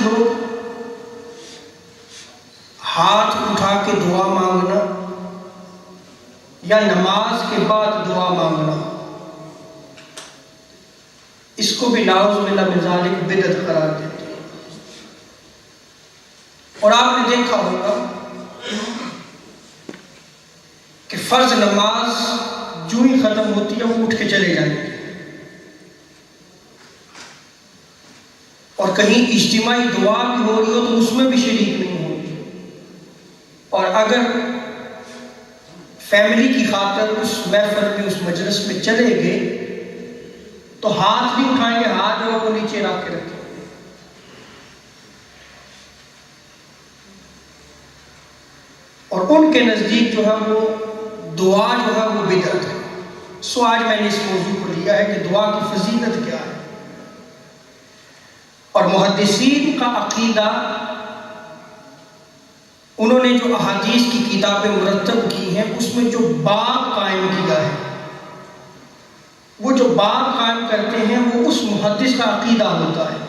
لوگ ہاتھ اٹھا کے دعا مانگنا یا نماز کے بعد دعا مانگنا، اس کو بھی نعوذ باللہ من ذالک بدعت قرار دیتے ہیں۔ اور آپ نے دیکھا ہوگا کہ فرض نماز جو ہی ختم ہوتی ہے وہ اٹھ کے چلے جائیں گے، اور کہیں اجتماعی دعا بھی ہو رہی ہو تو اس میں بھی شریک نہیں ہوں گے، اور اگر فیملی کی خاطر اس محفل میں اس مجلس میں چلے گئے تو ہاتھ نہیں اٹھائیں گے، ہاتھ جو ہے وہ نیچے رکھ کے رکھیں گے۔ اور ان کے نزدیک جو ہے وہ دعا جو ہے وہ بدعت ہے۔ سو آج میں نے اس موضوع کو لیا ہے کہ دعا کی فضیلت کیا ہے، اور محدثین کا عقیدہ، انہوں نے جو احادیث کی کتابیں مرتب کی ہیں اس میں جو باب قائم کیا ہے، وہ جو باب قائم کرتے ہیں وہ اس محدث کا عقیدہ ہوتا ہے۔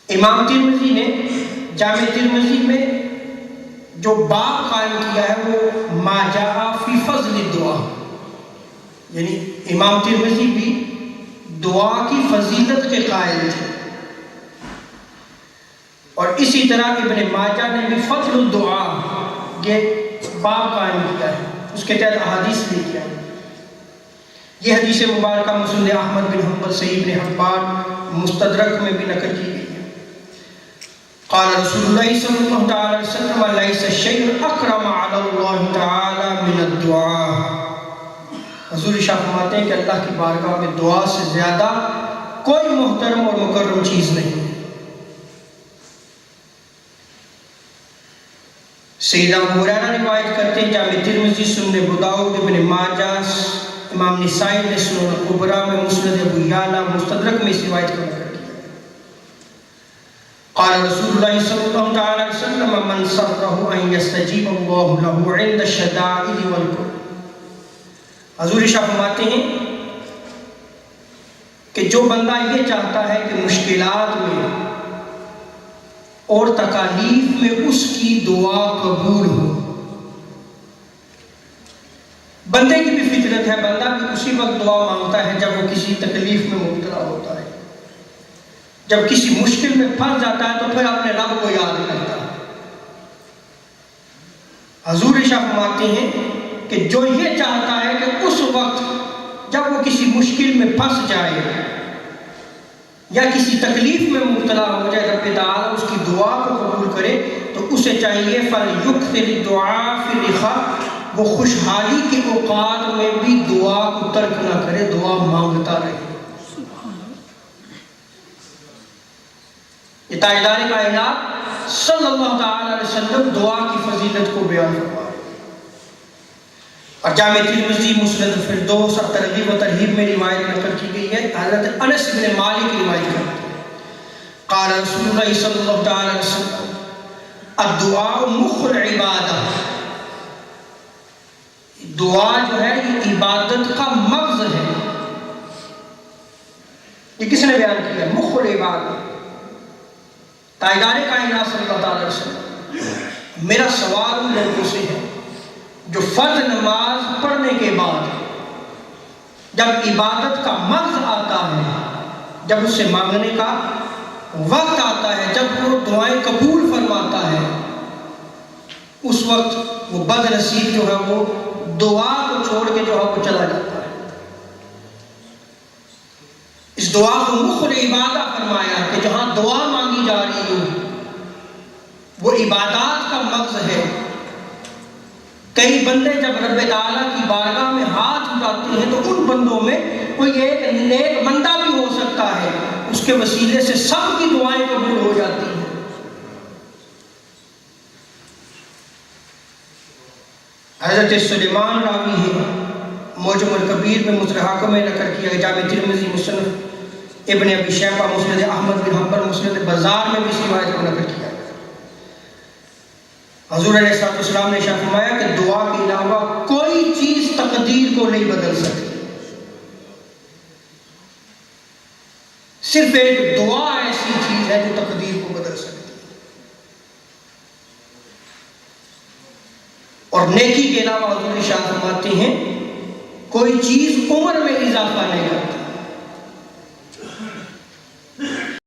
امام ترمذی نے جامع ترمذی میں جو باب قائم کیا ہے وہ ما جاء فی فضل الدعا، یعنی امام ترمذی بھی دعا کی فضیلت کے قائل تھے، اور اسی طرح ابن ماجہ نے بھی فضل الدعا یہ باب قائم کیا ہے، اس کے تحت احادیث لے کے آئے۔ یہ حدیث مبارکہ مسند احمد بن حنبل، صحیح ابن حبان، مستدرک میں بھی نقل کی گئی ہے۔ قال رسول اللہ صلی اللہ علیہ وسلم لیس شیء اکرم علی اللہ تعالی من الدعاء۔ حضور شاہ فرماتے ہیں کہ اللہ کی بارگاہ میں دعا سے زیادہ کوئی محترم اور مکرم چیز نہیں ہے۔ سیدنا ابو ہریرہ روایت کرتے ہیں، جامع ترمذی، سنن ابو داؤد، ابن ماجہ، امام نسائی نے سنن کبریٰ میں، مسند ابو یعلا، مستدرک میں اس روایت کو نقل کیا۔ قال رسول اللہ صلی اللہ علیہ وسلم من سرہ ان یستجیب اللہ له عند الشدائد والکرب۔ حضور شاہ فرماتے ہیں کہ جو بندہ یہ چاہتا ہے کہ مشکلات میں اور تکالیف میں اس کی دعا قبول ہو، بندے کی بھی فطرت ہے، بندہ بھی اسی وقت دعا مانگتا ہے جب وہ کسی تکلیف میں مبتلا ہوتا ہے، جب کسی مشکل میں پھنس جاتا ہے تو پھر اپنے رب کو یاد کرتا ہے۔ حضور شاہ فرماتے ہیں کہ جو یہ چاہتا ہے کہ اس وقت جب وہ کسی مشکل میں پھنس جائے یا کسی تکلیف میں مبتلا ہو جائے، رب تعالیٰ اس کی دعا کو قبول کرے، تو اسے چاہیے فَلْيُكْثِرِ الدُّعَاءَ فِي الرَّخَاءِ، وہ خوشحالی کے اوقات میں بھی دعا کو ترک نہ کرے، دعا مانگتا رہے۔ یہ تاجدار کائنات صلی اللہ تعالی علیہ وسلم دعا کی فضیلت کو بیان فرمائے۔ اور جامع ترمذی، مسند الفردوس اور ترغیب و ترہیب میں روایت نقل کی گئی ہے، حضرت انس بن مالک کی روایت کرتے ہیں، قال رسول اللہ صلی اللہ تعالی علیہ وسلم الدعاء مخ العبادہ، دعا جو ہے یہ عبادت کا مغز ہے۔ یہ کس نے بیان کیا؟ مخ العبادہ، تاجدار کائنات صلی اللہ تعالی علیہ وسلم۔ میرا سوال ان لوگوں سے ہے جو فرض نماز پڑھنے کے بعد جب عبادت کا مغز آتا ہے، جب اس سے مانگنے کا وقت آتا ہے، جب وہ دعائیں قبول فرماتا ہے، اس وقت وہ بد نصیب جو ہے وہ دعا کو چھوڑ کے جو ہے وہ چلا جاتا ہے۔ اس دعا کو مخ العبادہ فرمایا کہ جہاں دعا مانگی جا رہی ہو وہ عبادات کا مغز ہے۔ کئی بندے جب رب تعالیٰ کی بارگاہ میں ہاتھ اٹھاتے ہیں تو ان بندوں میں کوئی ایک نیک بندہ بھی ہو سکتا ہے، اس کے وسیلے سے سب کی دعائیں قبول ہو جاتی ہیں۔ حضرت سلیمان راوی ہے، معجم الکبیر میں مصرحہ میں نقل کیا گیا، جامع ترمذی، مسند ابن ابی شیبہ، مسند احمد بن حنبل، مسند بازار میں بھی اس روایت کو نقل کیا۔ حضور علیہ السلام نے ارشاد فرمایا کہ دعا کے علاوہ کوئی چیز تقدیر کو نہیں بدل سکتی۔ صرف ایک دعا ایسی چیز ہے جو تقدیر کو بدل سکتی ہے، اور نیکی کے علاوہ حضور ارشاد فرماتے ہیں کوئی چیز عمر میں اضافہ نہیں کرتی۔